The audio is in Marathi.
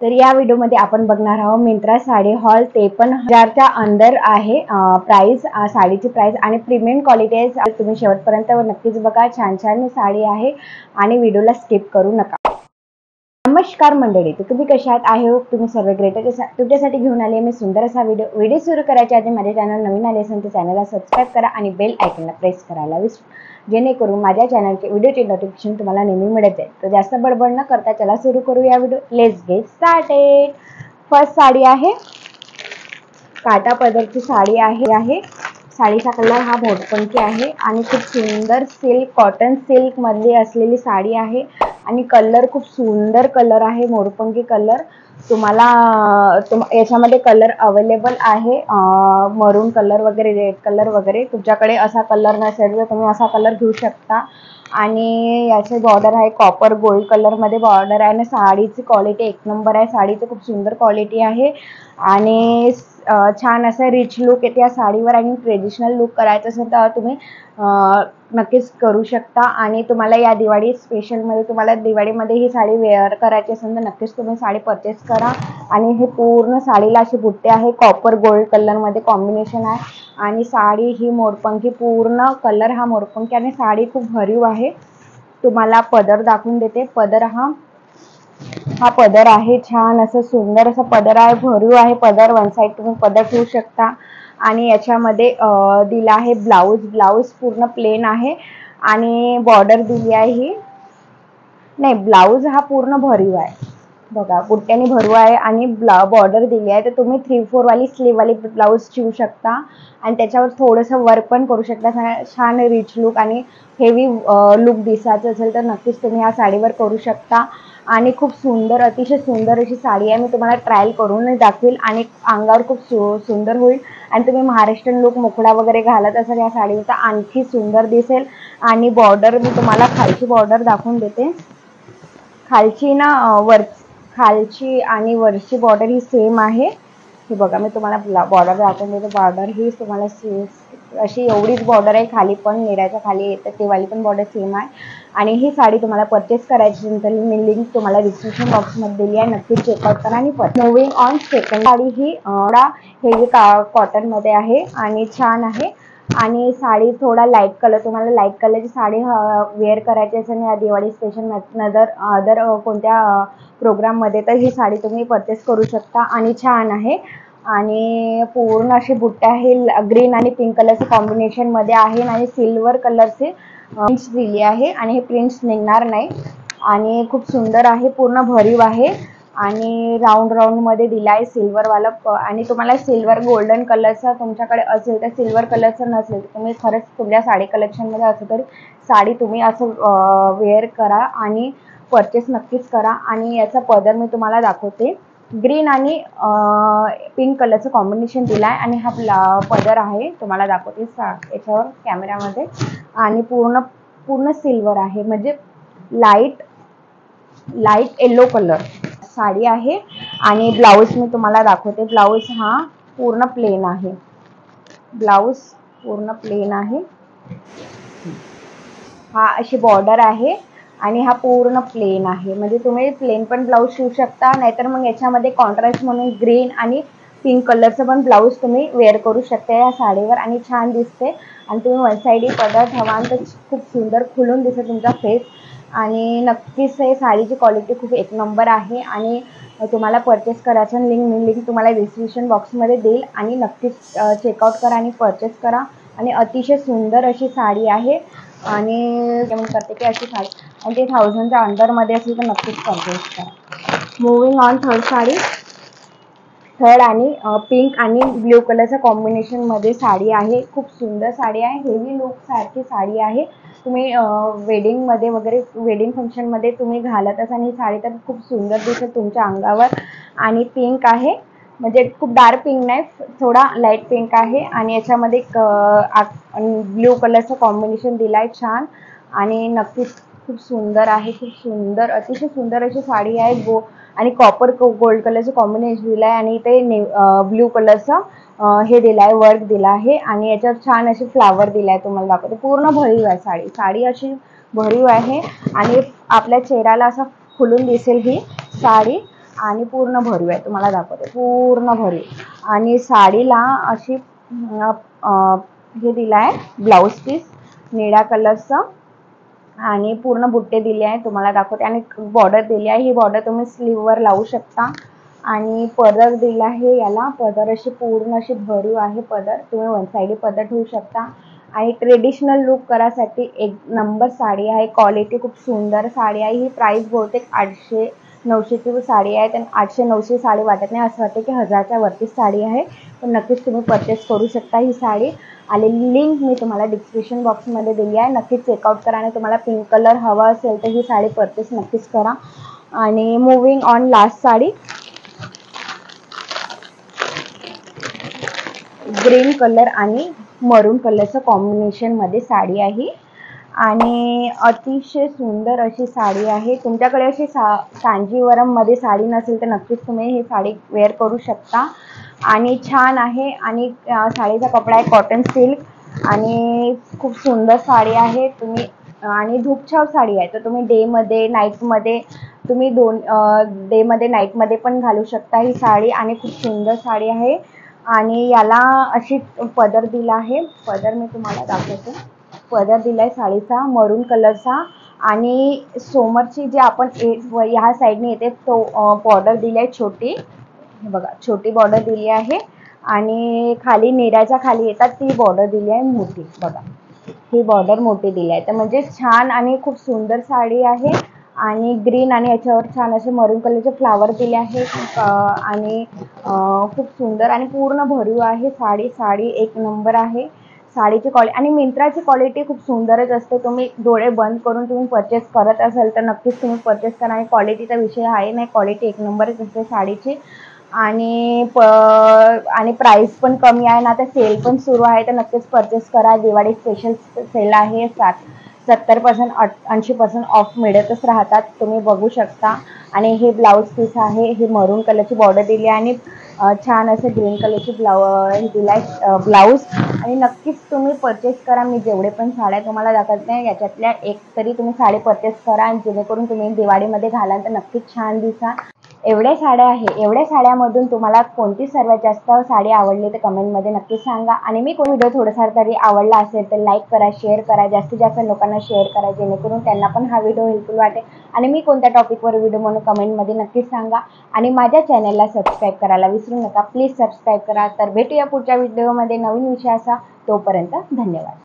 तर या व्हिडिओमध्ये आपण बघणार आहोत मिंत्रा साडी हॉल, ते पण 1000च्या अंदर आहे प्राइस, साडीची प्राइस आणि प्रीमियम क्वालिटी आहे। तुम्ही शेवटपर्यंत नक्कीच बघा, छान छान साडी आहे आणि व्हिडिओला स्किप करू नका। नमस्कार मंडळी, तर तुम्ही कशा आहात? आय होप तुम्ही सर्व ग्रेट आहे। तुमच्यासाठी घेऊन आले मी सुंदर असा व्हिडिओ सुरू करायच्या आधी माझ्या चॅनल नवीन आले असेल तर चॅनलला सबस्क्राइब करा आणि बेल आयकॉनला प्रेस करायला विसरू, जेणेकरून माझ्या चॅनलचे व्हिडिओचे नोटिफिकेशन तुम्हाला नेहमी मिळत जाईल। तर जास्त बडबड न करता चला सुरू करूया video. Let's get started. First sari आहे काटा पदरची साडी आहे। साडीचा कलर हा मोरपंखी आहे आणि खूप सुंदर सिल्क, कॉटन सिल्क मध्ये असलेली साडी आहे आणि कलर खूप सुंदर कलर आहे, मोरपंखी कलर। तुम्हाला याच्यामध्ये कलर अवेलेबल आहे, मरून कलर वगैरे, रेड कलर वगैरे। तुमच्याकडे असा कलर नसेल तर तुम्ही असा कलर घेऊ शकता। आणि याचे बॉर्डर आहे कॉपर गोल्ड कलर मध्ये बॉर्डर आहे आणि साडीची क्वालिटी एक नंबर आहे। साडीची खूप सुंदर क्वालिटी आहे आणि छान असं रिच लुक येते या साडीवर। आणि ट्रेडिशनल लुक करायचं असेल तर तुम्ही नक्कीच करू शकता। आणि तुम्हाला या दिवाळी स्पेशलमध्ये, तुम्हाला दिवाळीमध्ये ही साडी वेअर करायची असेल तर नक्कीच तुम्ही साडी परचेस करा। आणि हे पूर्ण साडीला असे बुट्टे आहे, कॉपर गोल्ड कलरमध्ये कॉम्बिनेशन आहे आणि साडी ही मोरपंखी, पूर्ण कलर हा मोरपंखी आणि साडी खूप भरीव आहे। तुम्हाला पदर दाखवून देते। पदर हा पदर आहे, छान असं सुंदर असं पदर आहे, भरीव आहे पदर। वन साइड तुम्ही पदर ठेवू शकता। आणि याच्यामध्ये दिला आहे ब्लाउज पूर्ण प्लेन आहे आणि बॉर्डर दिली आहे ही नाही, ब्लाउज हा पूर्ण भरीव आहे बघा, बुट्ट्याने भरीव आहे आणि बॉर्डर दिली आहे। तर तुम्ही 3/4 वाली स्लीव वाली ब्लाउज शिवू शकता आणि त्याच्यावर थोडंसं वर्क पण करू शकता। छान रिच लुक आणि हेवी लुक दिसायचं असेल तर नक्कीच तुम्ही या साडीवर करू शकता। आणि खूप सुंदर, अतिशय सुंदर अशी साडी आहे। मी तुम्हाला ट्रायल करून दाखवेल आणि अंगावर खूप सुंदर होईल। आणि तुम्ही महाराष्ट्रीयन लुक मुखडा वगैरे घालत असाल या साडीवर तर आणखी सुंदर दिसेल। आणि बॉर्डर मी तुम्हाला खालची बॉर्डर दाखवून देते। खालची खालची आणि वरची बॉर्डर ही सेम आहे। हे बघा, मी तुम्हाला बॉर्डर दाखवून देते। बॉर्डर ही तुम्हाला अशी एवढीच बॉर्डर आहे, खाली पण नेऱ्याच्या खाली येतं ते वाली पण बॉर्डर सेम आहे। आणि ही साडी तुम्हाला परचेस करायची असेल तर मी लिंक तुम्हाला डिस्क्रिप्शन बॉक्समध्ये दिली आहे, नक्की चेकआउट करा। आणि moving on second sari he heavy cotton मध्ये आहे आणि छान आहे। आणि साडी थोडा लाईट कलर, तुम्हाला लाईट कलरची साडी वेअर करायची असेल या दिवाळी स्पेशल अदर कोणत्या प्रोग्राममध्ये तर ही साडी तुम्ही परचेस करू शकता आणि छान आहे। आणि पूर्ण अशी बुट्टे आहे, ग्रीन आणि पिंक कलरचे कॉम्बिनेशन मध्ये आहे आणि सिल्वर कलरचे प्रिंट्स दिली आहे आणि हे प्रिंट्स निघणार नाही। आणि खूप सुंदर आहे, पूर्ण भरीव आहे आणि राऊंड मध्ये दिला आहे सिल्वर वाला। आणि तुम्हाला सिल्वर गोल्डन कलरचा तुमच्याकडे असेल तर, सिल्वर कलरचं नसेल तर तुम्ही खरंच तुमच्या साडी कलेक्शनमध्ये असेल तर साडी तुम्ही असं वेअर करा आणि परचेस नक्कीच करा। आणि याचा पदर मी तुम्हाला दाखवते, ग्रीन आणि पिंक कलरचं कॉम्बिनेशन दिला आहे आणि हा पदर आहे, तुम्हाला दाखवते याच्यावर कॅमेरामध्ये। आणि पूर्ण सिल्वर आहे, म्हणजे लाईट येलो कलर साडी आहे। आणि ब्लाऊज मी तुम्हाला दाखवते, ब्लाऊज हा पूर्ण प्लेन आहे, ब्लाऊज पूर्ण प्लेन आहे। हा अशी बॉर्डर आहे आणि हा पूर्ण प्लेन आहे, म्हणजे तुम्ही प्लेन पण ब्लाऊज शिवू शकता, नाहीतर मग याच्यामध्ये कॉन्ट्रास्ट म्हणून ग्रीन आणि पिंक कलरचं पण ब्लाऊज तुम्ही वेअर करू शकता या साडीवर आणि छान दिसते। आणि तुम्ही वन साइडी पदर ठेवाल तर खूप सुंदर खुलून दिसेल तुमचा फेस। आणि नक्कीच हे साडीची क्वालिटी खूप एक नंबर आहे आणि तुम्हाला परचेस करायचं लिंक तुम्हाला डिस्क्रिप्शन बॉक्समध्ये देईल आणि नक्कीच चेकआउट करा आणि परचेस करा। आणि अतिशय सुंदर अशी साडी आहे आणि करते की अशी साडी आणि ते 1000च्या अंडरमध्ये असेल तर नक्कीच परचेस करा। Moving on third sari, third आणि पिंक आणि ब्ल्यू कलरच्या कॉम्बिनेशन मध्ये साडी आहे, खूप सुंदर साडी आहे, हेवी लुक सारखी साडी आहे। तुम्ही वेडिंगमध्ये वगैरे, वेडिंग फंक्शनमध्ये तुम्ही घालत असाल ही साडी तर खूप सुंदर दिसेल तुमच्या अंगावर। आणि पिंक आहे, म्हणजे खूप डार्क पिंक नाही, थोडा लाईट पिंक आहे आणि याच्यामध्ये ब्ल्यू कलरचं कॉम्बिनेशन दिलं आहे छान। आणि नक्कीच खूप सुंदर आहे, खूप सुंदर, अतिशय सुंदर अशी साडी आहे। आणि कॉपर गोल्ड कलरचं कॉम्बिनेशन दिलं आहे आणि ते ब्ल्यू कलरचं हे दिलं आहे, वर्क दिला आहे आणि याच्यावर छान असे फ्लावर दिले आहे, तुम्हाला दाखवते। पूर्ण भरीव आहे साडी अशी भरीव आहे आणि आपल्या चेहऱ्याला असं खुलून दिसेल ही साडी। आणि पूर्ण भरीव आहे, तुम्हाला दाखवते पूर्ण भरीव। आणि साडीला अशी हे दिलं आहे ब्लाऊज पीस निळ्या कलरचं आणि पूर्ण बुट्टे दिले आहे, तुम्हाला दाखवते। आणि बॉर्डर दिली आहे, ही बॉर्डर तुम्ही स्लीववर लावू शकता। आणि पदर दिला आहे, याला पदर अशी पूर्ण अशी भरीव आहे पदर, तुम्ही वन साइडी पदर ठेवू शकता। आणि ट्रेडिशनल लुक करासाठी एक नंबर साडी आहे, क्वालिटी खूप सुंदर साडी आहे। ही प्राइस बहुतेक 800-900ची साडी आहे, तर 800-900 साडी वाटत नाही, असं वाटतं की 1000च्या वरतीच साडी आहे, पण नक्कीच तुम्ही परचेस करू शकता ही साडी। आणि लिंक मी तुम्हाला डिस्क्रिप्शन बॉक्समध्ये दिली आहे, नक्कीच चेकआउट करा। आणि तुम्हाला पिंक कलर हवा असेल तर ही साडी परचेस नक्कीच करा। आणि moving on last sari, green colour आणि मरून कलरचं कॉम्बिनेशनमध्ये साडी आहे आणि अतिशय सुंदर अशी साडी आहे। तुमच्याकडे अशी कांजीवरममध्ये साडी नसेल तर नक्कीच तुम्ही ही साडी वेअर करू शकता आणि छान आहे। आणि साडीचा कपडा आहे कॉटन सिल्क आणि खूप सुंदर साडी आहे। तुम्ही आणि धूपछाव साडी आहे, तर तुम्ही डेमध्ये नाईटमध्ये तुम्ही डेमध्ये नाईटमध्ये पण घालू शकता ही साडी आणि खूप सुंदर साडी आहे। आणि याला अशी पदर दिला आहे, पदर मी तुम्हाला दाखवते, पदर दिला आहे साडीचा मरून कलरचा आणि समोरची जी आपण ह्या साईडने येते तो बॉर्डर दिली आहे छोटी, हे बघा छोटी बॉर्डर दिली आहे। आणि खाली नेऱ्याच्या खाली येतात ती बॉर्डर दिली आहे मोठी, बघा ही बॉर्डर मोठी दिली आहे, तर म्हणजे छान आणि खूप सुंदर साडी आहे। आणि ग्रीन आणि याच्यावर छान असे मरून कलरचे फ्लावर दिले आहेत आणि खूप सुंदर आणि पूर्ण भरीव आहे साडी। साडी एक नंबर आहे, साडीची क्वालिटी आणि मिंत्राची क्वालिटी खूप सुंदरच असते। तुम्ही डोळे बंद करून तुम्ही परचेस करत असाल तर नक्कीच तुम्ही परचेस करा आणि क्वालिटीचा विषय आहे नाही, क्वालिटी एक नंबरच असते साडीची। आणि प्राइस पण कमी आहे ना, आता सेल पण सुरू आहे, तर नक्कीच परचेस करा। दिवाळी स्पेशल सेल आहे, 70% 80% ऑफ मिळतच राहतात, तुम्ही बघू शकता। आणि हे ब्लाऊज पीस आहे, हे मरून कलरची बॉर्डर दिली आहे आणि छान असं ग्रीन कलरची ब्लाऊज आणि नक्कीच तुम्ही परचेस करा। मी जेवढे पण साड्या तुम्हाला दाखवते याच्यातल्या एक तरी तुम्ही साडी परचेस करा आणि जेणेकरून तुम्ही दिवाळीमध्ये घालाल तर नक्कीच छान दिसा। एवढ्या साड्या आहे, एवढ्या साड्यामधून तुम्हाला कोणती सर्वात जास्त साडी आवडली तर कमेंटमध्ये नक्की सांगा। आणि मी कोण व्हिडिओ थोडासा तरी आवडला असेल तर लाईक करा, शेअर करा, जास्तीत जास्त लोकांना शेअर करा जेणेकरून त्यांना पण हा व्हिडिओ हेल्पफुल वाटेल। आणि मी कोणत्या टॉपिकवर व्हिडिओ म्हणून कमेंटमध्ये नक्कीच सांगा। आणि माझ्या चॅनलला सबस्क्राईब करायला विसरू नका, प्लीज सबस्क्राईब करा। तर भेटूया पुढच्या व्हिडिओमध्ये नवीन विषयाचा, तोपर्यंत धन्यवाद।